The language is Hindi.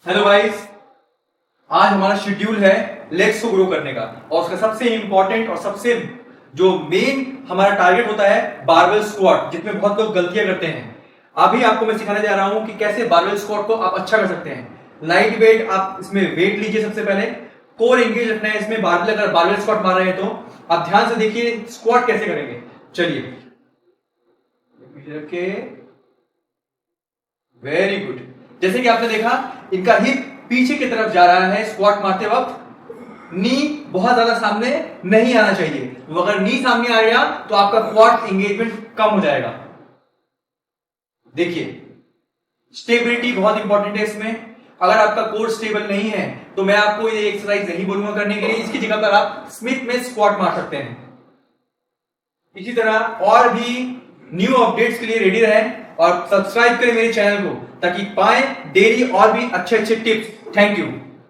हेलो गाइस, आज हमारा शेड्यूल है लेग्स को ग्रो करने का और उसका सबसे इंपॉर्टेंट और सबसे जो मेन हमारा टारगेट होता है बारबेल स्क्वाट, जिसमें बहुत लोग गलतियां करते हैं। अभी आपको मैं सिखाने जा रहा हूं कि कैसे बारबेल स्क्वाट को आप अच्छा कर सकते हैं। लाइट वेट, आप इसमें वेट लीजिए। सबसे पहले कोर एंगेज रखना है इसमें। बारबेल, अगर बारबेल स्क्वाट मार रहे हैं तो आप ध्यान से देखिए स्क्वाट कैसे करेंगे। चलिए, पीछे रखे, वेरी गुड। जैसे कि आपने देखा, इनका हिप पीछे की तरफ जा रहा है स्क्वाट मारते वक्त। नी बहुत ज्यादा सामने नहीं आना चाहिए। वो अगर नी सामने आ गया तो आपका क्वाड एंगेजमेंट कम हो जाएगा। देखिए, स्टेबिलिटी बहुत इंपॉर्टेंट है इसमें। अगर आपका कोर स्टेबल नहीं है तो मैं आपको ये एक्सरसाइज नहीं बोलूंगा करने के लिए। इसकी जगह पर आप स्मिथ में स्क्वाट मार सकते हैं। इसी तरह और भी न्यू अपडेट्स के लिए रेडी रहें और सब्सक्राइब करें मेरे चैनल को, ताकि पाएं डेली और भी अच्छे अच्छे टिप्स। Thank you.